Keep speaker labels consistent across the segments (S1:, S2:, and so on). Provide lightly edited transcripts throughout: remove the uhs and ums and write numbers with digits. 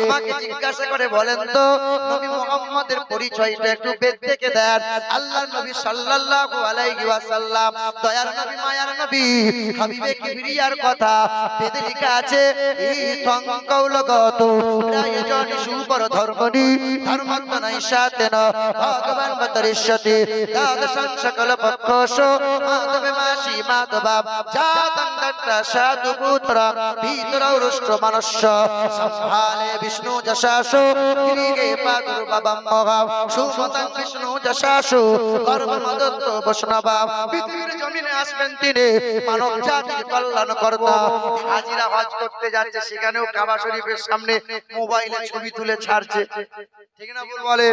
S1: আমাকে জিজ্ঞাসা করে বলেন তো নবী মুহাম্মদের পরিচয়টা একটু বেদ থেকে দেন। আল্লাহর নবী সাল্লাল্লাহু আলাইহি ওয়াসাল্লাম দয়ার নবী মায়ার নবী হাবিবে কিবরিয়ার কথা বেদে লেখা আছে ইতং কৌলগত রায়জন সুবর ধর্মনি ধর্মত্তনাই সাতেন ভগবান বতরিষ্যতি দাদশং সকল পক্ষস মাধবে মাসি মাধবাব জাতং দত্তা সাধু পুত্র ভিতর রুষ্ট মনুষ্য সম্ভালে বিষ্ণু যশাসু গিরিগে পাদুর বাবাম মহাব সুমতং বিষ্ণু যশাসু কর্মদত্ত বৈষ্ণবাব পৃথিবীর জমিনে আসবেন তিনি মানব জাতির কল্যাণ কর্তা। হাজিরা হজ করতে যাচ্ছে সেখানেও কাবা শরীফের সামনে মোবাইলে ছবি তুলে ছাড়ছে, ঠিক না বল বলে?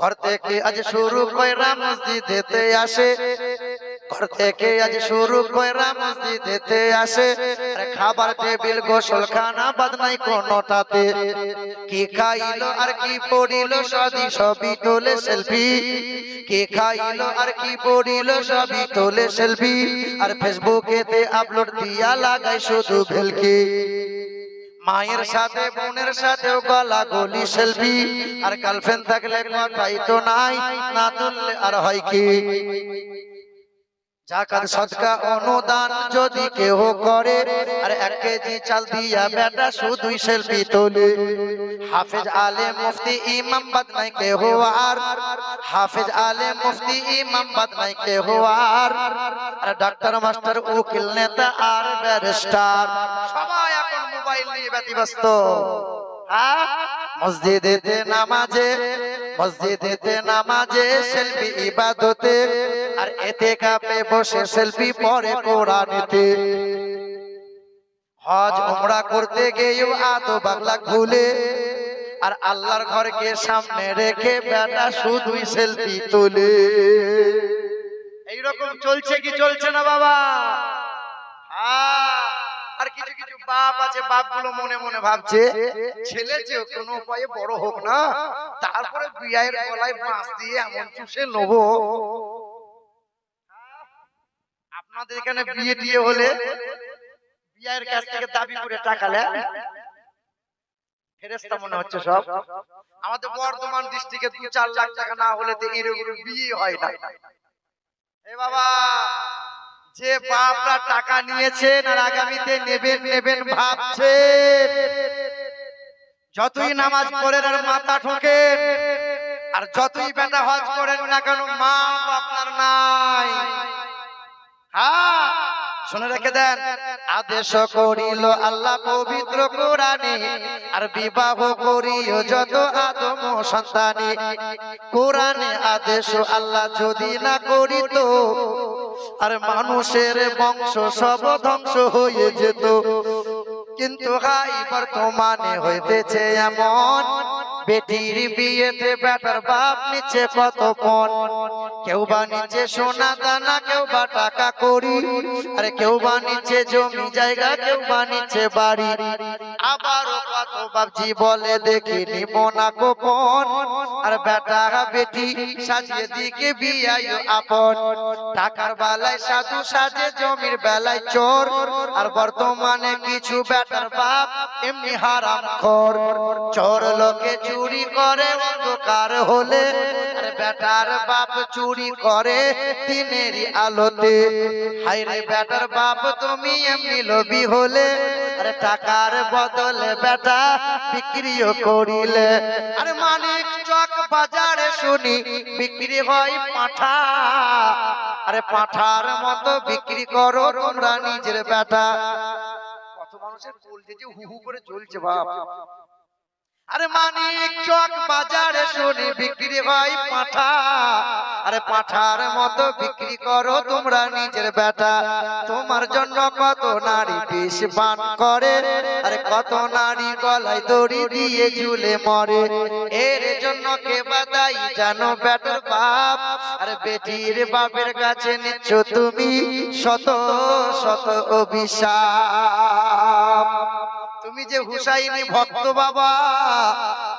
S1: ঘর থেকে আজ শুরু কইরা মসজিদেতে আসে, ঘর থেকে আজ শুরু কইরা মসজিদেতে আসে, আর খাবার টেবিল গোসলখানা বাদ নাই কোনটাতে। কি খাইলো আর কি পড়িলো সবই তোলে সেলফি, কি খাইলো আর কি পড়িলো সবই তোলে সেলফি, আর ফেসবুকেতে আপলোড দিয়া লাগাই শুধু ভেলকি। মায়ের সাথে বোনের সাথেও গলা গলি সেলফি, আর গার্লফ্রেন্ড থাকলে কথাই তো নাই, না তুললে আর হয় কি? জাকাত সদকা অনুদান যদি কেউ করে, আর 1 কেজি চাল দিয়া বেটা শুধুই সেলফি তোলে। হাফেজ আলেম মুফতি ইমাম বাদ নাই কেহ আর, হাফেজ আলেম মুফতি ইমাম বাদ নাই কেহ আর, আর ডাক্তার মাস্টার উকিল নেতা আর ব্যারিস্টার সবাই এখন মোবাইল নিয়ে ব্যতিব্যস্ত। মসজিদেতে নামাজে সেলফি ইবাদতে, আর এতেকাফে বসে সেলফি পড়ে কোরআনেতে। হজ উমরা করতে গিয়েও আদো বাংলা ভুলে, আর আল্লাহর ঘরকে সামনে রেখে বেটা শুধুই সেলফি তোলে। এইরকম চলছে কি চলছে না বাবা? আর কিছু কিছু বাপ আছে, বাপগুলো মনে মনে ভাবছে ছেলে যে কোনো উপায়ে বড় হোক না, তারপরে বিয়ের গলায় বাঁশ দিয়ে এমন চুষে নেবো। আপনাদের এখানে বিয়ে টিয়ে হলে বিয়ের কাছ থেকে দাবি করে টাকা নেয় ফেরেশতা মনে হচ্ছে সব। আমাদের বর্ধমান ডিস্ট্রিক্টে 2-4 লাখ টাকা না হলে তো এরকম বিয়ে হয় না। এ বাবা, যে বাপরা টাকা নিয়েছেন আর আগামীতে নেবেন ভাবছে, যতই নামাজ পড়েন আর মাথা ঠোকেন, আর যতই বেটা হজ করেন না কেন, মা আপনার নাই। শুনে রেখে দেন, আদেশ করিল আল্লাহ পবিত্র কোরআনে, আর বিবাহ করিও যত আদম সন্তানে। কোরআনে আদেশ আল্লাহ যদি না করিত, আর মানুষের বংশ সব ধ্বংস হয়ে যেত। কিন্তু বর্তমানে হইতেছে এমন, বেটির বিয়েতে বেটার বাপ নিচে কত পণ। কেউ বা নিচে সোনা দানা, কেউ বা টাকা করি, আর কেউ বা নিচে জমি জায়গা, কেউ বা নিচে বাড়ি। আবারও কত বাপজি বলে দেখি নিব না গোপন, আর বেটা বেটি সাজিয়ে দিকে বিয়ায় আপন। টাকার বেলায় সাধু সাজে, জমির বেলায় চোর, আর বর্তমানে কিছু বেটার বাপ এমনি হারামখোর। চোর লোকে চুরি করে অন্ধকার হলে, আর বেটার বাপ চুরি করে দিনেরই আলোতে। হায়রে বেটার বাপ তুমি এমনি লোভী হলে, আরে টাকার বদলে বেটা বিক্রিও করিলে। আরে মানিক চক বাজারে শুনি বিক্রি হয় পাঁঠা, আরে পাঁঠার মতো বিক্রি করো তোমরা নিজের বেটা। কত মানুষের চলছে যে হু হু করে চলছে বাপ। আরে মানিক চক বাজারে শুনি বিক্রি হয় পাঁঠা, আরে পাঁঠার মতো বিক্রি করো তোমরা নিজের বেটা। তোমার জন্য কত নারী বিষ পান করে, আরে কত নারী গলায় দড়ি দিয়ে ঝুলে মরে। এর জন্য কে বাদাই জানো বেটার বাপ, আরে বেটির বাপের কাছে নিচ্ছ তুমি শত শত অভিশাপ। তুমি যে হুসাইনি ভক্ত বাবা,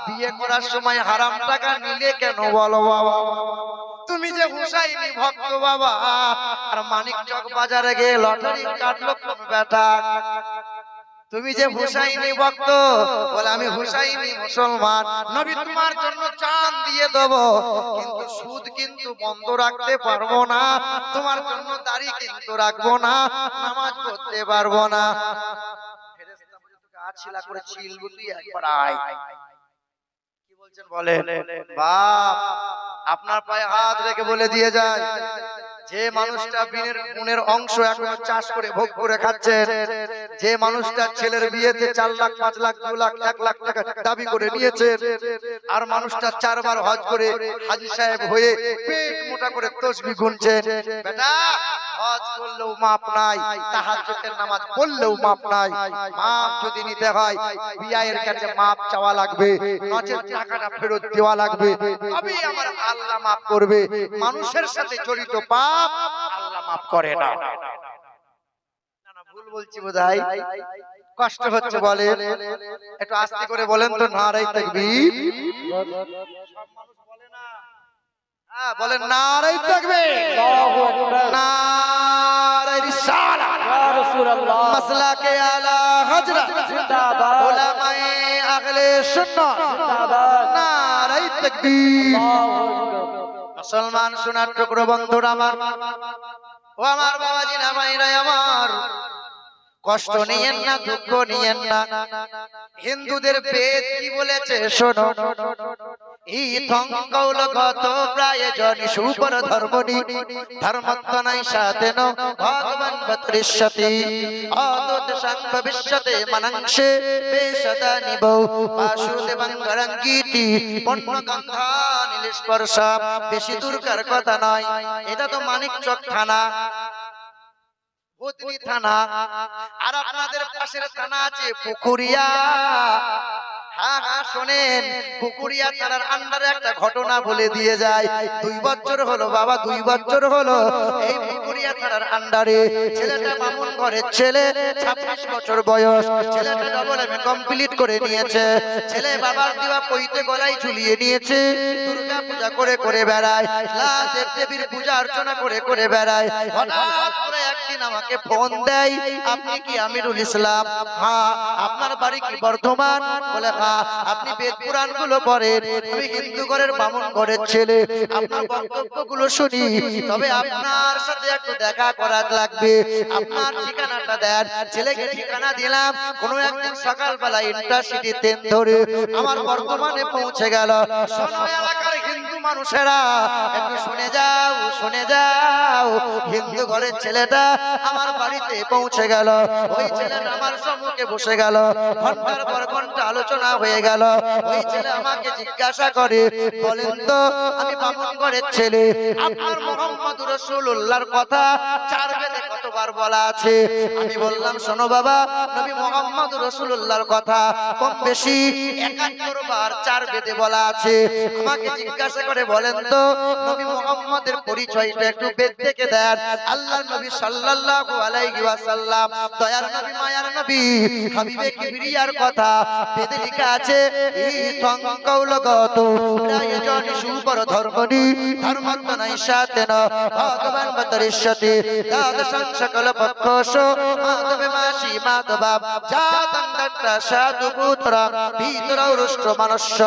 S1: বিয়ে করার সময় হারাম টাকা নিলে কেন বলো বাবা? তুমি যে হুসাইনি ভক্ত বাবা, আর মানিক চক বাজারে গিয়ে লটারি কাটলো কোন বেটা? তুমি যে হুসাইনি ভক্ত, বলে আমি হুসাইনি মুসলমান, নবী তোমার জন্য জান দিয়ে দেব, কিন্তু সুদ কিন্তু বন্ধ রাখতে পারবো না, তোমার জন্য দাড়ি কিন্তু রাখবো না, নামাজ পড়তে পারবো না। ফেরেশতা বলে তোকে আছিলা করে ছিলবো, তুই একবার আয়। কি বলছেন বলেন? বাপ আপনার পায়ে হাত রেখে বলে দিয়ে যায়, যে মানুষটা বিনের অংশ এখনো চাষ করে ভোগ করে খাচ্ছেন, যে মানুষটা ছেলের বিয়েতে 4 লাখ 5 লাখ 2 লাখ 1 লাখ টাকা দাবি করে নিয়েছে, আর মানুষটা 4 বার হজ করে হাজী সাহেব হয়ে পেট মোটা করে তসবিহ গুনছেন, বেটা হজ করলেও মাপ নাই, তাহাজ্জুদের নামাজ পড়লেও মাপ নাই, মাপ যদি নিতে হয় বিয়ের কাছে মাপ চাওয়া লাগবে, নচেত টাকাটা ফেরত দেওয়া লাগবে, তবেই আমার আল্লাহ মাপ করবে। মানুষের সাথে জড়িত পাপ আল্লাহ মাপ করে না। না না ভুল বলছি বোধহয়, কষ্ট হচ্ছে বলেন, একটু আস্তে করে বলেন তো, নারে তাকবীর। সব মানুষ বলে না, হ্যাঁ বলেন নারে তাকবীর, আল্লাহু আকবার, নারে রিসালাত, ইয়া রাসূলুল্লাহ, মাসলাকে আলা হযরত জিন্দাবাদ, উলামায়ে আহলে সুন্নাহ জিন্দাবাদ, নারে তাকবীর, আল্লাহু আকবার। মুসলমান সোনার টুকরো বন্ধুরা আমার, ও আমার বাবাজি না ভাইরা আমার, কষ্ট নিয়েন না, দুঃখ নিয়েন না। হিন্দুদের বেদ কি বলেছে শোনো, ইথং কৌলগত প্রায়জনি সুপর ধর্মনি ধর্মত্ব নাই সাতেন ভগবান বত্রিশতি অদত সং ভবিষ্যতে মনংশে বেশদা নিবৌ বাসুদেবং গরঙ্গীতি পণ্যগন্ধা নীলস্পর্শ। বেশি দূরকার কথা নয়, এটা তো মানিকচক থানা, বুধনি থানা, আর আপনাদের পাশের থানা আছে পুকুরিয়া। হ্যাঁ হ্যাঁ শোনেন, পুকুরিয়া থানার আন্ডারে একটা ঘটনা বলে দিয়ে যায়। 2 বছর হলো বাবা, 2 বছর হলো এই পুকুরিয়া থানার আন্ডারে ছেলেটা মামুন ঘরের ছেলে, 26 বছর বয়স, ছেলেটা ডবল এমএ কমপ্লিট করে নিয়েছে। ছেলে বাবার দেওয়া পৈতে গলায় ঝুলিয়ে নিয়েছে, দুর্গা পূজা করে করে বেড়ায়, লাল দেবীর পূজা অর্চনা করে করে বেড়ায়। হঠাৎ করে একদিন আমাকে ফোন দেয়, আপনি কি আমিরুল ইসলাম? হ্যাঁ। আপনার বাড়ি কি বর্ধমান? বলে হ্যাঁ। আপনি বেদ পুরাণ গুলো পড়েন, আমি হিন্দু ঘরের বামুন ঘরের ছেলে, আপনার বক্তব্য গুলো শুনি, তবে আপনার সাথে একটু দেখা করা লাগবে, আপনার ঠিকানাটা দেন। ছেলেকে ঠিকানা দিলাম, কোনো একদিন সকালবেলা ইন্টারসিটি ট্রেন ধরে আমার বর্ধমানে পৌঁছে গেল। শোনো এলাকার হিন্দু মানুষেরা, একটু শুনে যাও, শুনে যাও, হিন্দু ঘরের ছেলেটা আমার বাড়িতে পৌঁছে গেল। ওই ছেলেটা আমার সম্মুখে বসে গেল, ঘন্টার পর ঘন্টা আলোচনা হয়ে গেল। ওই ছেলে আমাকে জিজ্ঞাসা করে, বলেন তো আমি বামুন ঘরের ছেলে, আপনার মুহাম্মদুর রাসূলুল্লাহর কথা 4 বেদে কতবার বলা আছে? আমি বললাম শোনো বাবা, নবী মুহাম্মদুর রাসূলুল্লাহর কথা কম বেশি 71 বার 4 বেদে বলা আছে। আমাকে জিজ্ঞাসা করে, বলেন তো নবী মুহাম্মদের পরিচয়টা একটু বেদ থেকে দেন। আল্লাহর নবী সাল্লাল্লাহু আলাইহি ওয়াসাল্লাম, দয়ার নবী, মায়ার নবী, হাবিবে কিবরিয়ার কথা বেদে লেখা আছে, ইথং কৌলগত প্রায়জনি সুপর ধর্মনি ধর্মত্ব নাই সাতেন ভগবান বত্রিশতি দ্বাদশং সকল পক্ষস মাধবে মাসি মাধবা জাতং দত্তা সাধু পুত্র ভিতরৌষ্ট মনুষ্য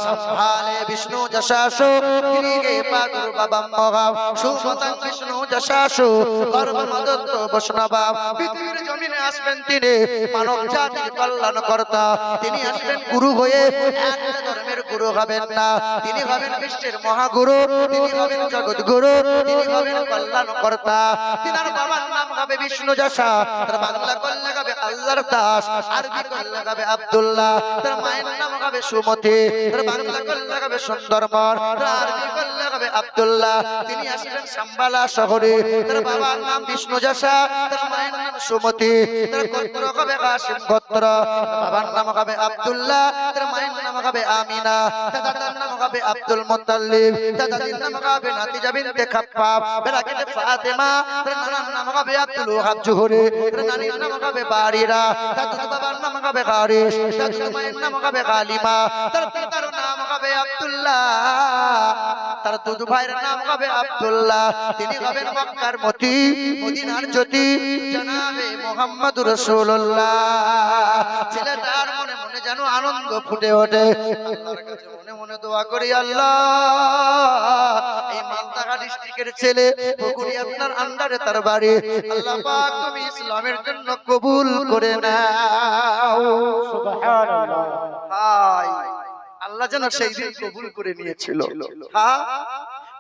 S1: সম্ভালে বিষ্ণু যশাসু গিরিগে প্রাদুর্ভাবম মহাব সুমতং বিষ্ণু যশাসু কর্মদত্ত বৈষ্ণবা। পৃথিবীর জমিনে আসবেন তিনি মানব জাতির কল্যাণ কর্তা, তিনি আসবেন গুরু হয়ে, একটা ধর্মের গুরু হবেন না, তিনি হবেন বিশ্বের মহাগুরু, তিনি হবেন জগৎ গুরু, তিনি হবেন কল্যাণ কর্তা। তিনার বাবার নাম হবে বিষ্ণু যশা, তার বাংলা কল্যাণ হবে আল্লাহর দাস, আরবি কল্যাণ হবে আব্দুল্লাহ, তার মায়ের নাম হবে সুমতি, তার বাংলা কল্যাণ হবে সুন্দরবন, তার আরবি কল্যাণ হবে আব্দুল্লাহ। তিনি আসবেন সাম্বালা শহরে, তার বাবার নাম বিষ্ণু যশা, তার মায়ের নাম সুমতি, তার গোত্র হবে কাসিম গোত্র, বাবার নাম হবে আব্দুল্লাহ, তার মায়ের নাম হবে আমিনা, তার দাদার নাম হবে আব্দুল মুত্তালিব, তার দাদির নাম হবে নাতিজা বিনতে খাপ্পাব, বেরাকেতে ফাতেমা, তার নানার নাম হবে আব্দুল ওয়াহাব জোহরি, তার নানির নাম হবে বারিরা, তার দুধ বাবার নাম হবে হারিস, তার দুধ মায়ের নাম হবে গালিমা, তার পিতার নাম হবে হবে আব্দুল্লাহ, তার দুধ ভাইয়ের নাম হবে আব্দুল্লাহ, তিনি হবেন মক্কার মতি, মদিনার জ্যোতি, জনাবে মুহাম্মদুর রাসূলুল্লাহ। ছেলেটার মনে মনে যেন আনন্দ ফুটে ওঠে। আল্লাহর কাছে মনে মনে দোয়া করি, আল্লাহ এই মালদা ডিস্ট্রিক্টের ছেলে পুকুরি আপনার আন্ডারে তার বাড়ি, আল্লাহ পাক তুমি ইসলামের জন্য কবুল করে নাও। সুবহানাল্লাহ। আল্লাহ যেন সেই দিন কবুল করে নিয়েছিল। হ্যাঁ,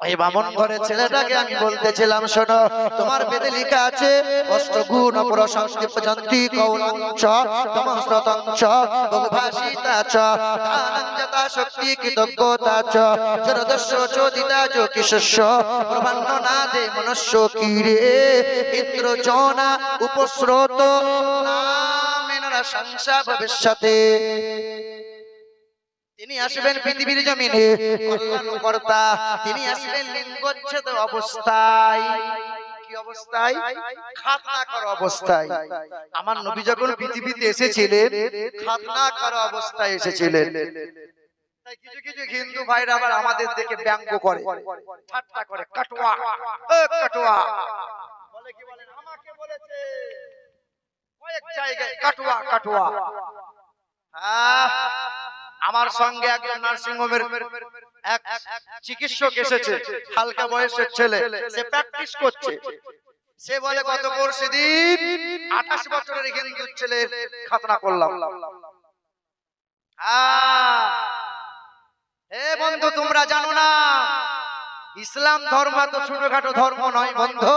S1: ওই বামন ঘরের ছেলেটাকে আমি বলতেছিলাম, শোনো, তোমার বেদে লেখা আছে অষ্টগুণ প্রশংসিত পর্যন্তি কৌলঞ্চ তমস্রতঞ্চ বহুভাষিতা চ আনন্দতা শক্তি কৃতজ্ঞতা চ জরদস্য চোদিতা জ্যোতিষস্য প্রভান্ন নাদে মনুষ্য কিরে ইন্দ্র জনা উপস্রোত নামেনা সংসা ভবিষ্যতে। তিনি আসবেন পৃথিবীর জমিনে কল্যাণকর্তা, তিনি আসবেন লিঙ্গচ্ছেদ অবস্থায়। কি অবস্থায়? খাতনা করা অবস্থায়। আমার নবী যখন পৃথিবীতে এসেছিলেন খাতনা করা অবস্থায় এসেছিলেন। তাই কিছু কিছু হিন্দু ভাইরা আবার আমাদের দেখে ব্যঙ্গ করে, ঠাট্টা করে, কাটুয়া কাটুয়া বলে, কি বলেন, আমাকে বলেছে কয়েক জায়গায় কাটুয়া কাটুয়া। আমার সঙ্গে একজন নার্সিং হোমের এক চিকিৎসক এসেছে, হালকা বয়সের ছেলে, সে প্র্যাকটিস করছে। সে বলে গত পরশু দিন 28 বছরের হিন্দু ছেলের খাতনা করলাম। হে বন্ধু, তোমরা জানো না ইসলাম ধর্ম তো ছোটখাটো ধর্ম নয় বন্ধু।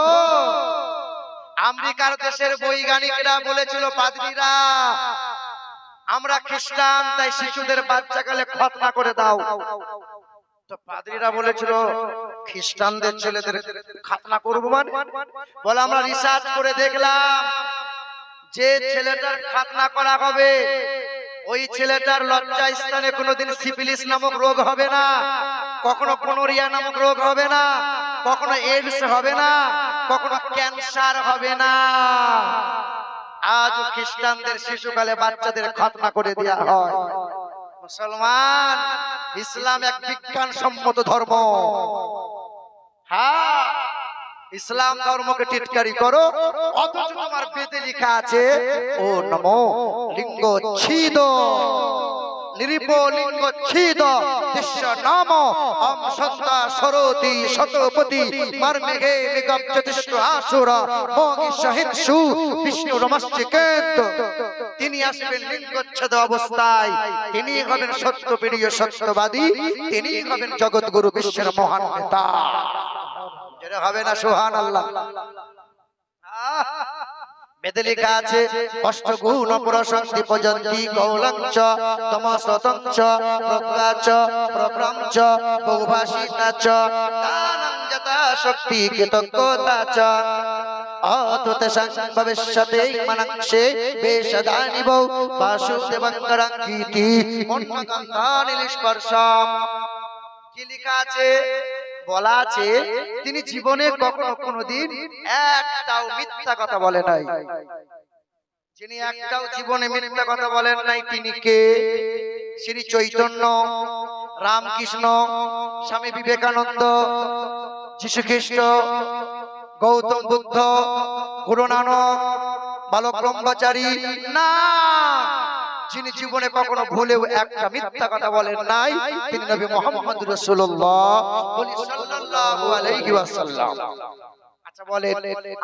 S1: আমেরিকার দেশের বৈজ্ঞানিকরা বলেছিল, পাদ্রীরা আমরা খ্রিস্টান, তাই শিশুদের বাচ্চাকালে খতনা করে দাও। তো পাদ্রীরা বলেছিল খ্রিস্টানদের ছেলেদের খতনা করব মানে? বলে আমরা রিসার্চ করে দেখলাম যে ছেলেটার খতনা করা হবে ওই ছেলেটার লজ্জা স্থানে কোনোদিন সিফিলিস নামক রোগ হবে না, কখনো গনোরিয়া নামক রোগ হবে না, কখনো এইডস হবে না, কখনো ক্যান্সার হবে না। আজ খ্রিস্টানদের শিশুকালে বাচ্চাদের খতনা করে দেয়া হয়। মুসলমান, ইসলাম এক বিজ্ঞানসম্মত ধর্ম। হ্যাঁ, ইসলাম ধর্মকে টিটকারি করো, অথচ তোমার বেদে লেখা আছে ও নমো লিঙ্গচ্ছেদ নিরিপলিঙ্গচ্ছেদ দৃশ্য নাম অম সন্তা সরতি শতপতি মর্মেঘে নিগব্জতিষ্ঠ আসুর মোগি সহিংসু বিষ্ণু রমশ্চিকেত। তিনি আসবেন লিঙ্গচ্ছেদ অবস্থায়, তিনি হবেন সত্যপ্রিয় সত্যবাদী, তিনি হবেন জগৎগুরু বিশ্বের মহান নেতা। যেটা হবে না সুবহানাল্লাহ। বেদে লেখা আছে অষ্টগুণ প্রশংসিত পর্যন্তি কৌলঞ্চ তমস্রতঞ্চ প্রজ্ঞাচ প্রক্রমচ বহুভাষিতা চ আনন্দতা শক্তি কৃতজ্ঞতা চ অতুতেষাং ভবিষ্যতে মনংসে বেশদানিব বাসুদেবঙ্করাঙ্কিতি মন্নকান্তানিস্পর্শম। কি লেখা আছে? বলা আছে তিনি জীবনে কখনো কোনোদিন একটাও মিথ্যা কথা বলে নাই। যিনি একটাও জীবনে মিথ্যা কথা বলেন নাই তিনি কে? শ্রী চৈতন্য, রামকৃষ্ণ, স্বামী বিবেকানন্দ, যীশু খ্রিস্ট, গৌতম বুদ্ধ, গুরু নানক, বালক ব্রহ্মচারী না। যিনি জীবনে কখনো ভুলেও একটা মিথ্যা কথা বলেন নাই তিনি নবী মুহাম্মদ রাসূলুল্লাহ সাল্লাল্লাহু আলাইহি ওয়াসাল্লাম। আচ্ছা বলেন,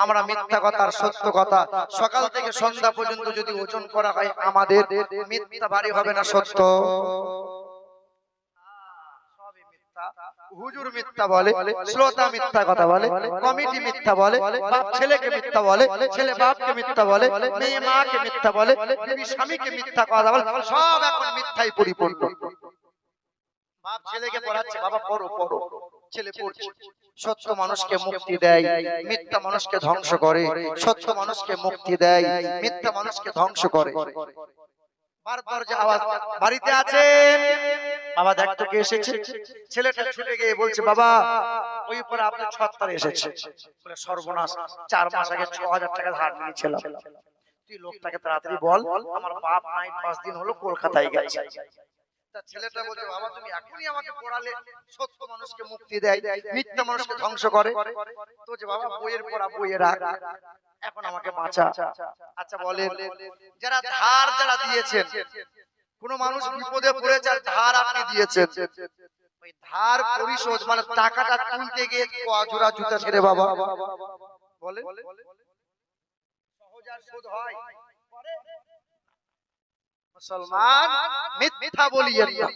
S1: আমরা মিথ্যা কথা আর সত্য কথা সকাল থেকে সন্ধ্যা পর্যন্ত যদি ওজন করা হয় আমাদের মিথ্যা ভারী হবে না সত্য? হুজুর মিথ্যা বলে, শ্রোতা মিথ্যা কথা বলে, কমিটি মিথ্যা বলে, বাপ ছেলেকে মিথ্যা বলে, ছেলে বাপকে মিথ্যা বলে, মেয়ে মাকে মিথ্যা বলে, বিবি স্বামীকে মিথ্যা কথা বলে, সব এখন মিথ্যায় পরিপূর্ণ। বাপ ছেলেকে পড়াচ্ছে, বাবা পড়ো পড়ো, ছেলে পড়ছে। সত্য মানুষকে মুক্তি দেয়, মিথ্যা মানুষকে ধ্বংস করে। সত্য মানুষকে মুক্তি দেয়, মিথ্যা মানুষকে ধ্বংস করে। বারবার যে আওয়াজ, বাড়িতে আছেন বাবা দেখতো কে এসেছে? ছেলেটা ছুটে গিয়ে বলছে বাবা ওই উপরে আপনার ছত্তার এসেছে। বলে সর্বনাশ, 4 মাস আগে 6000 টাকা ধার নিয়েছিলাম, তুই লোকটাকে তাড়াতাড়ি বল আমার বাপ নাই 5 দিন হলো কলকাতায় গেছে। তা ছেলেটা বলছে বাবা তুমি এখনই আমাকে পড়ালে সত্য মানুষকে মুক্তি দেয় মিথ্যা মানুষকে ধ্বংস করে। তো যে বাবা বইয়ের পড়া বইয়ে রাখ, এখন আমাকে বাঁচা। আচ্ছা বলেন, যারা ধার যারা দিয়েছেন, কোন মানুষ বিপদে পড়েছে আর ধার আপনি দিয়েছেন, ওই ধার পরিশোধ মানে টাকাটা তুলতে গিয়ে জোড়া জুতা ছেড়ে বাবা বলে সহজ আর শোধ হয়? মুসলমান মিথ্যা বলিয়েন না।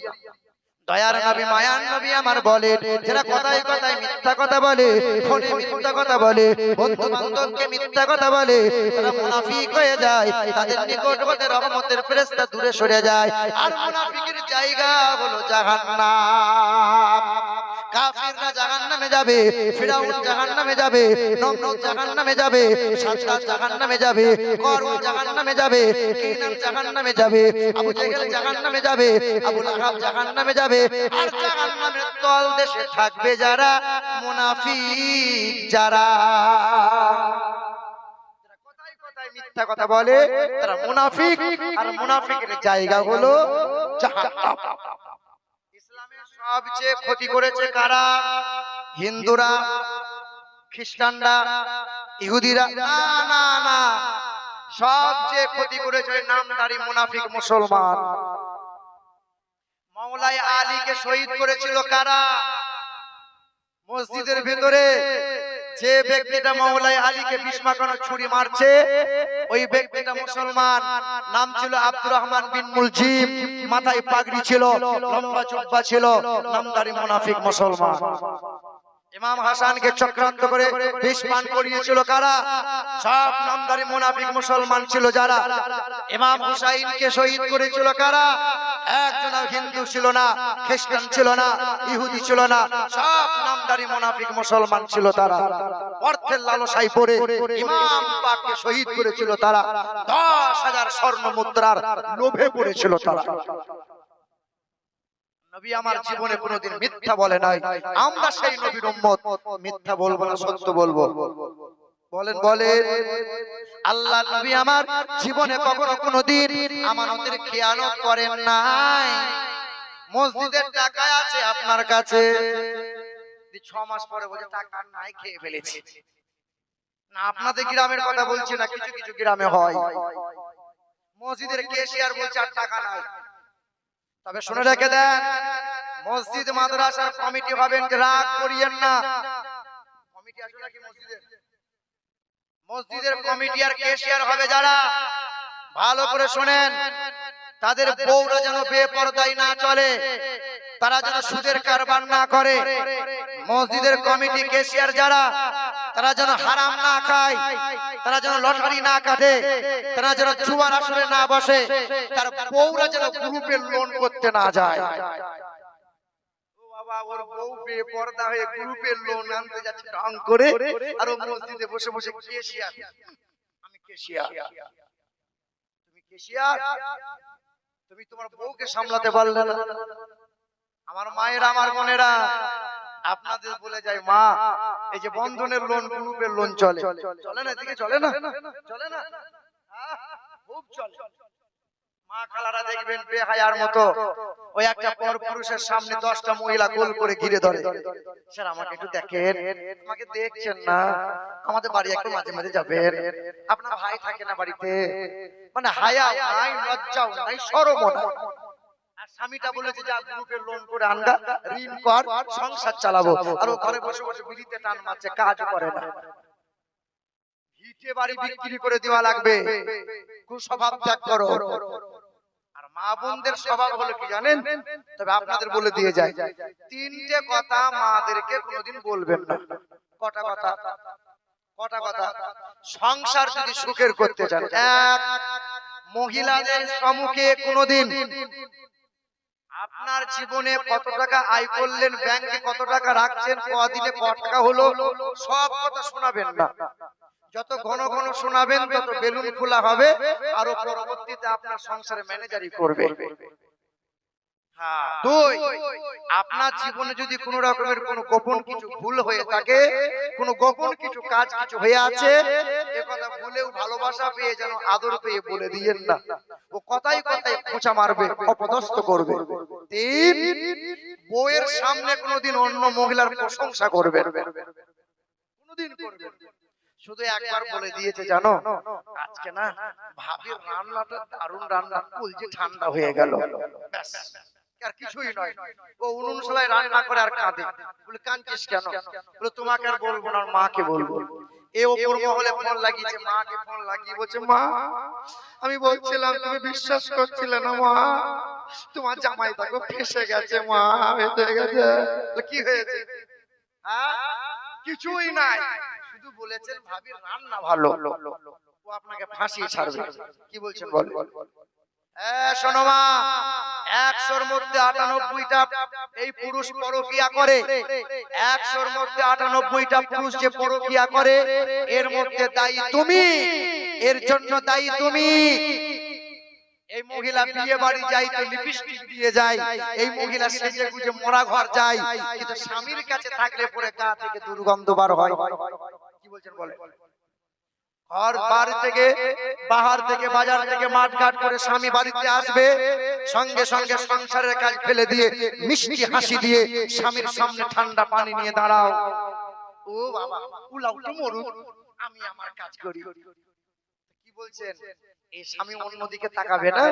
S1: দয়ার নবী মায়ার নবী আমার বলে, যারা কথায় কথায় মিথ্যা কথা বলে, ফোনে মিথ্যা কথা বলে, বন্ধু বান্ধবকে মিথ্যা কথা বলে, তারা মুনাফিক হয়ে যায়। তাদের নিকট হতে রহমতের ফেরেশতা দূরে সরে যায়। আর মুনাফিকের জায়গা হলো জাহান্নাম। কাফিররা জাহান্নামে যাবে, ফিরাউন জাহান্নামে যাবে, নমরুদ জাহান্নামে যাবে, সাদ্দাত জাহান্নামে যাবে, করুন জাহান্নামে যাবে, কিনান জাহান্নামে যাবে, আবু জেহেল জাহান্নামে যাবে, আবু লাহাব জাহান্নামে যাবে। আর জাহান্নামের তল দেশে থাকবে যারা মুনাফিক, যারা কথায় কথায় মিথ্যা কথা বলে, তারা মুনাফিক। আর মুনাফিকের জায়গা হলো জাহান্নাম। ইসলামের সবচেয়ে ক্ষতি করেছে কারা? হিন্দুরা, খ্রিস্টানরা, ইহুদিরা? না না না, সবচেয়ে ক্ষতি করেছে নামধারী মুনাফিক মুসলমান। মাওলাই আলীকে শহীদ করেছিল কারা? মসজিদের ভিতরে যে ব্যক্তিটা মাওলাই আলীকে বিস্মাকানো ছুরি মারছে, ওই ব্যক্তিটা মুসলমান, নাম ছিল আব্দুর রহমান বিন মুলজিম, মাথায় পাগড়ি ছিল, লম্বা জুব্বা ছিল, নামধারী মুনাফিক মুসলমান। ইমাম হাসানকে চক্রান্ত করে বিষ পান করিয়েছিল কারা? সব নামধারী মুনাফিক মুসলমান ছিল যারা। ইমাম হুসাইনকে শহীদ করেছিল কারা? একজন হিন্দু ছিল না, খ্রিস্টান ছিল না, ইহুদি ছিল না, সব নামধারী মুনাফিক মুসলমান ছিল তারা। অর্থের লালসায় পড়ে ইমাম পাককে শহীদ করেছিল তারা। 10,000 স্বর্ণ মুদ্রার লোভে পড়েছিল তারা। নবী আমার জীবনে কোনোদিন মিথ্যা বলে নাই। আমরা সেই নবীর উম্মত, মিথ্যা বলবো না, সত্য বলবো। বলেন বলেন, আল্লাহ নবী আমার জীবনে কখনো কোনোদিন আমানতের খেয়ানত করেন নাই। মসজিদের টাকা আছে আপনার কাছে, 6 মাস পরে বলে টাকা নাই, খেয়ে ফেলেছি। না, আপনাদের গ্রামের কথা বলছি না, কিছু কিছু গ্রামে হয়। মসজিদের ক্যাশিয়ার বলছে আর টাকা নাই। তবে শুনে রেখে দেন, মসজিদ মাদ্রাসার কমিটি হবেন, রাগ করিয়েন না। কমিটি আসবে নাকি মসজিদের? মসজিদের কমিটি আর ক্যাশিয়ার হবে যারা, ভালো করে শুনেন, তাদের বউরা যেন বেপরদায় না চলে, তারা যেন সুদের কারবার না করে। মসজিদের কমিটি ক্যাশিয়ার যারা, তারা যেন হারাম না খায়, তারা যেন লটারি না কাটে, তারা যেন জুয়ার আসরে না বসে, তার বউরা যেন গ্রুপে লোন করতে না যায়। ওর বউ বেপরদা হয়ে গ্রুপে লোন আনতে যাচ্ছে ঢং করে, আর ও মসজিদে বসে বসে ক্যাশিয়ার। আমি ক্যাশিয়ার, তুমি ক্যাশিয়ার, তুমি তোমার বউকে সামলাতে পারলে না। আমার মায়েরা, আমার বোনেরা, আপনাদের বলে যায়, মা এই যে বন্ধনের লোন, গ্রুপের লোন চলে, চলে না? এদিকে চলে না? চলে না? খুব চলে। মা খালারা দেখবেন বেহায়ার মতো ওই একটা পরপুরুষের সামনে 10টা মহিলা গোল করে ঘিরে ধরে। স্যার আমাকে একটু দেখেন, আমাকে দেখছেন না, আমাদের বাড়ি একটু মাঝে মাঝে যাবেন, আপনার ভাই থাকে না বাড়িতে। মানে হায়া নাই, লজ্জাও নাই, শরমও নাই। আর স্বামীটা বলেছে যা গ্রুপের লোন করে আনগা, ঋণ কর, সংসার চালাবো। আর ও ঘরে বসে বসে বিড়িতে টান মারছে, কাজ করে না। ভিটে বাড়ি বিক্রি করে দেওয়া লাগবে, কুস্বভাব ত্যাগ করো। আর মা বোনদের স্বভাব হলো কি জানেন? তবে আপনাদের বলে দিয়ে যায়, 3টে কথা মাদেরকে কোনোদিন বলবেন না। কটা কথা? কটা কথা? সংসার যদি সুখের করতে চান, এক, মহিলাদের সম্মুখে কোনোদিন আপনার জীবনে কত টাকা আয় করলেন, ব্যাংকে কত টাকা রাখছেন, কদিনে কত টাকা হলো, সব কথা শোনাবেন না। যত ঘন ঘন শোনাবেন তত বেলুন খোলা হবে, আর পরবর্তীতে আপনার সংসারে ম্যানেজারই করবে। দুই, আপনার জীবনে যদি কোন রকমের কোন গোপন কিছু ভুল হয়ে থাকে, কোন গোপন কিছু কাজ কিছু হয়ে আছে, এ কথা ভুলেও ভালোবাসা পেয়ে যেন আদর পেয়ে বলে দিয়েন না। ও কথাই কথাই খোঁচা মারবে, অপদস্থ করবে। তিন, বউয়ের সামনে কোনোদিন অন্য মহিলার প্রশংসা করবে, কোনোদিন করবে। শুধু একবার বলে দিয়েছে জানো, আজকে না ভাবির রান্নাটা দারুণ রান্না, কলজি ঠান্ডা হয়ে গেল, ব্যাস, আর কিছুই নয়। ও উনুন সলাই রান্না করে আর কাঁদে। বলে কাঁদছিস কেন? বলে তোমাকে আর বলবো না, মাকে বলবো। এ ওপর মহলে ফোন লাগিয়েছে, মাকে ফোন লাগিয়ে বলছে, মা আমি বলছিলাম তুমি বিশ্বাস করছিলে না মা, তোমার জামাই দেখো ফেসে গেছে মা, ফেসে গেছে। কি হয়েছে? হ্যাঁ, কিছুই নাই, শুধু বলেছেন ভাবির রান্না ভালো, ও আপনাকে ফাঁসিয়ে ছাড়বে। কি বলছেন বল? শোনো মা, 100-র মধ্যে 98টা এই পুরুষ পরকিয়া করে। 100-র মধ্যে 98টা পুরুষ যে পরকিয়া করে, এর মধ্যে দায়ী তুমি, এর জন্য দায়ী তুমি। এই মহিলা বিয়ে বাড়ি যাই তো লিপস্টিক দিয়ে যায়, এই মহিলা সেজে গুজে মরা ঘর যায়, কিন্তু স্বামীর কাছে থাকলে পরে গা থেকে দুর্গন্ধ বার হয়। কি বলছেন বলে? আর বাড়ি থেকে, বাহার থেকে, বাজার থেকে মাঠ ঘাট করে স্বামী বাড়িতে আসবে, সঙ্গে সঙ্গে সংসারের কাজ ফেলে দিয়ে মিষ্টি হাসি দিয়ে স্বামীর সামনে ঠান্ডা পানি নিয়ে দাঁড়াও। ও বাবা, উলাও তো মরুক, আমি আমার কাজ করি। কি বলছেন? এই স্বামী অন্যদিকে তাকাবে না?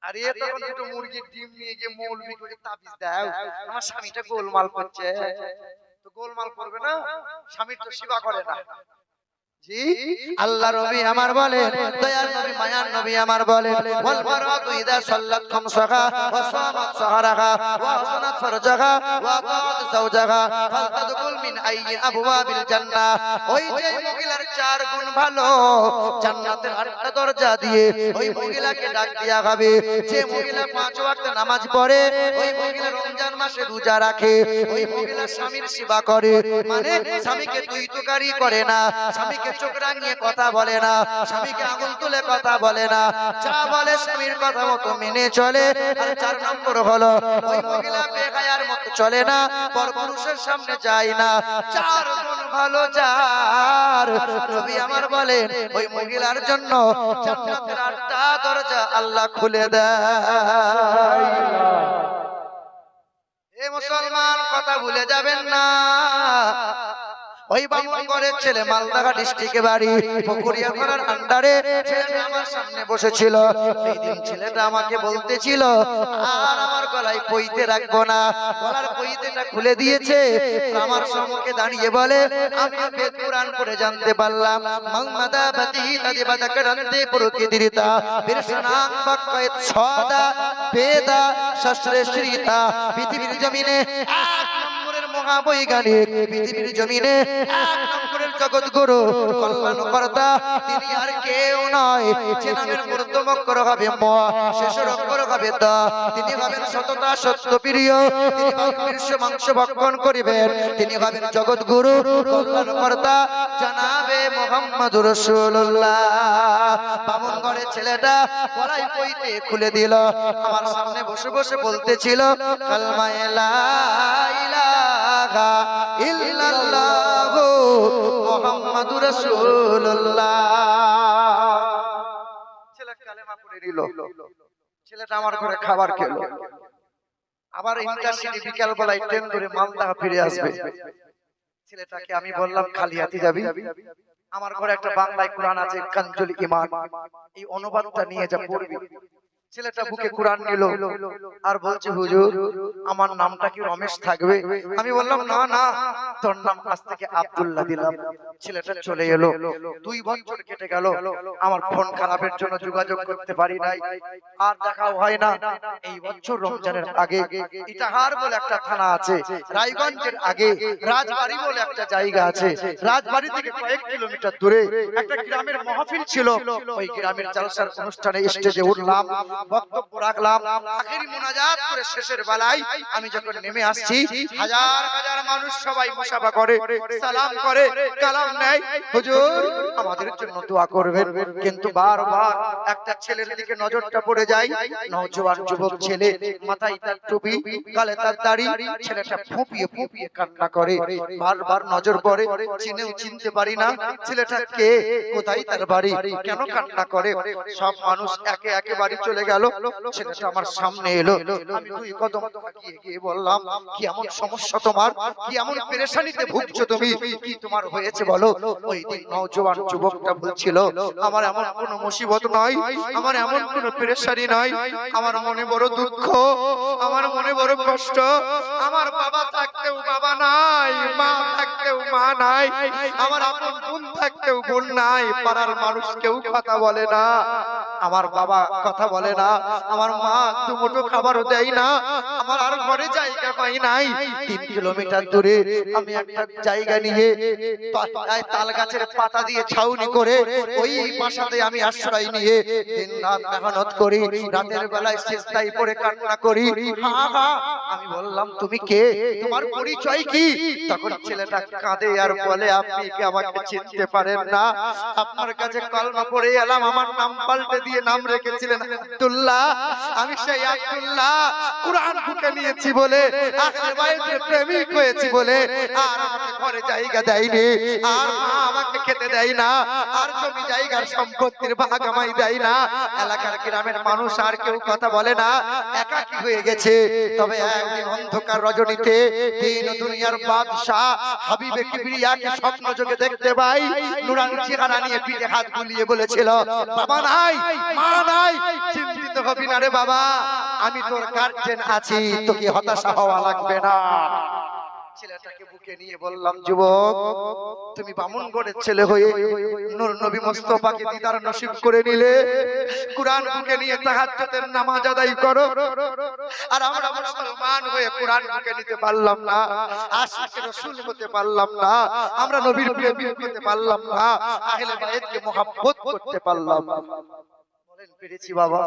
S1: আর এ তখন দুটো মুরগির ডিম নিয়ে গিয়ে মৌলবি করে তাবিজ দাও, আমার স্বামীটা গোলমাল করছে। তো গোলমাল করবে না, স্বামীর তো সেবা করে না। জি, আল্লাহ নবী আমার বলেন, দয়ার নবী মায়ার নবী আমার বলেন, ওয়াল মারাতু ইযা সাল্লাত খামসাহা ওয়া সামাত সাহরাহা ওয়া হাসানাত ফারজাহা ওয়া আতাত যাওজাহা ফালতাদখুল মিন আইয়ি আবওয়াবিল জান্নাহ। ওই যে মহিলার 4 গুণ ভালো, জান্নাতের 8টা দরজা দিয়ে ওই মহিলাকে ডাক দেয়া হবে। যে মহিলা 5 ওয়াক্ত নামাজ পড়ে, ওই মহিলা রমজান মাসে রোজা রাখে, ওই মহিলা স্বামীর সেবা করে, মানে স্বামীকে তুই তুকারি করে না, স্বামীকে চোখ রাঙিয়ে কথা বলে না, স্বামীকে আঙুল তুলে কথা বলে না, যা বলে স্বামীর কথা মতো মেনে চলে। আর 4 নম্বর হলো ওই মহিলা বেগায়ার মতো চলে না, পরপুরুষের সামনে যায় না। 4 গুণ ভালো যার, নবী আমার বলেন ওই মহিলার জন্য জান্নাতের 8টা দরজা আল্লাহ খুলে দেয়। এ মুসলমান, কথা ভুলে যাবেন না। ওই বামুনগরের ছেলে, মালদা ডিস্ট্রিক্টে বাড়ি, পুকুরিয়া থানার আন্ডারে, ছেলেটা আমার সামনে বসেছিল। এই দিন ছেলেটা আমাকে বলতেছিল, আর আমার গলায় পইতে রাখবো না, গলার পইতেটা খুলে দিয়েছে। আমার সম্মুখে দাঁড়িয়ে বলে, আমি বেদ কুরআন পড়ে জানতে পারলাম, মাংমাদা বাতি তাদি বাদাকরান্তে প্রকৃতিরিতা বিরসনাং বাক্কায়ত সদা বেদা শাস্ত্রে শ্রীতা। পৃথিবীর জমিনে মহাবৈজ্ঞানিক, পৃথিবীর জমিনে 1 নম্বরের জগৎগুরু, কল্যাণকর্তা, তিনি আর কেউ নয়। যে নামের প্রথম অক্ষর হবে ম, শেষের অক্ষর হবে দ। তিনি হবেন সততা সত্যপ্রিয়, তিনি বিশ্ব মাংস ভক্ষণ করিবেন, তিনি হবেন জগৎগুরু, কল্যাণকর্তা, জানাবে মুহাম্মদুর রাসূলুল্লাহ। বামুনগরের ছেলেটা গলায় পইতে খুলে দিল, আমার সামনে বসে বসে বলতেছিল, কালমা লা ইলাহা ইল্লাল্লাহু মুহাম্মাদুর রাসূলুল্লাহ। ছেলে কালেমা পড়ে নিল। ছেলেটা আমার ঘরে খাবার খেলো, আবার ইন্টারসিটি বিকাল বেলায় ট্রেন ধরে মালদা ফিরে আসবে। ছেলেটাকে আমি বললাম, খালি হাতে যাবি? আমার ঘরে একটা বাংলায় কোরআন আছে, কানজুল ঈমান, এই অনুবাদটা নিয়ে যা পড়বি। ছেলেটা বুকে কোরআন নিল আর বলছে, হুজুর আমার নামটা কি রমেশ থাকবে? আমি বললাম, না না, তোর নাম আজ থেকে আব্দুল্লাহ দিলাম। ছেলেটা চলে এলো। 2 বছর কেটে গেল, আমার ফোন খারাপের জন্য যোগাযোগ করতে পারি নাই, আর দেখাও হয় না। এই বছর রমজানের আগে ইটাহার বলে একটা থানা আছে, রায়গঞ্জের আগে রাজবাড়ি বলে একটা জায়গা আছে, রাজবাড়ি থেকে কয়েক কিলোমিটার দূরে একটা গ্রামের মাহফিল ছিল। ওই গ্রামের জালসার অনুষ্ঠানে স্টেজে উঠলাম, বক্তব্য রাখলাম, আখেরি মুনাজাত করে শেষের বেলায় আমি যখন নেমে আসছি, হাজার হাজার মানুষ সবাই মুসাফা করে, সালাম করে, কালাম নেয়, হুজুর আমাদের জন্য দোয়া করবেন। কিন্তু বারবার একটা ছেলের দিকে নজরটা পড়ে যায়, নওজোয়ান যুবক ছেলে, মাথায় তার টুপি, গালে তার দাড়ি, ছেলেটা ফুঁপিয়ে ফুঁপিয়ে কান্না করে। বারবার নজর পড়ে, চিনেও চিনতে পারি না ছেলেটা কে, কোথায় তার বাড়ি, কেন কান্না করে। সব মানুষ একে একে বাড়ি চলে গেল, ছেলেটা আমার সামনে এলো। আমি দুই কদম এগিয়ে গিয়ে বললাম, কি এমন সমস্যা তোমার, কি এমন পেরেশানিতে ভুগছো তুমি, কি তোমার হয়েছে বলো। ওই দিন নওজোয়ান যুবকটা বলছিল, আমার এমন কোনো মুসিবত নয়, আমার এমন কোনো পেরেশানি নয়, আমার মনে বড় দুঃখ, আমার মনে বড় কষ্ট, আমার বাবা থাকতেও বাবা নাই, মা থাকতেও মা নাই, আমার আপন বোন থাকতেও বোন নাই, পাড়ার মানুষ কেউ কথা বলে না, আমার বাবা কথা বলে না, আমার মা দুমুঠো খাবারও দেয় না, আমার আর ঘরে জায়গা পাই নাই। 3 কিলোমিটার দূরে আমি একটা জায়গা নিয়ে তাল গাছের পাতা দিয়ে ছাউনি করে ওই বাসাতে আমি আশ্রয় নিয়ে দিন রাত মেহনত করি, রাতের বেলায় সিজদায় পড়ে কান্না করি। আমি বললাম, তুমি কে, তোমার পরিচয় কি? তখন ছেলেটা কাঁদে আর বলে, আপনি কি আমাকে চিনতে পারেন না? আপনার কাছে কলমা পড়ে এলাম, আমার নাম পাল্টে দিয়ে নাম রেখেছিলেন আব্দুল্লাহ। আমি সেই আব্দুল্লাহ, কুরআন বুকে নিয়েছি বলে, আহলে বাইতের প্রেমিক হয়েছি বলে আর আমাকে ঘরে জায়গা দেয়নি, আর মা আমাকে খেতে দেয় না, আর জমি জায়গার সম্পত্তির ভাগ আমায় দেয় না, এলাকার গ্রামের মানুষ আর কেউ কথা বলে না, একাকী হয়ে গেছে। তবে একদিন অন্ধকার রজনীতে দিন দুনিয়ার বাদশা হাবিবে কিবরিয়াকে স্বপ্ন যোগে দেখতে পাই, নুরানি চেহারা নিয়ে পিঠে হাত বুলিয়ে বলেছিল, বাবা নাই, মা নাই, চিন্তিত হবি না রে বাবা, আমি তোর গার্জেন আছি, তোকে হতাশা হওয়া লাগবে না। ছেলেটাকে বুকে নিয়ে বললাম, যুবক তুমি বামুনগড়ের ছেলে হয়ে নূর নবী মুস্তাফাকে দিদার নসিব করে নিলে, কুরআন বুকে নিয়ে তাহাজ্জুদের নামাজ আদায় করো, আর আমরা মুসলমান হয়ে কুরআন বুকে নিতে পারলাম না, আশিকে রাসূল হতে পারলাম না, আমরা নবীর প্রেমিক হতে পারলাম না, আহলে বাইতকে মুহাব্বত করতে পারলাম না। বলেন পেরেছি বাবা?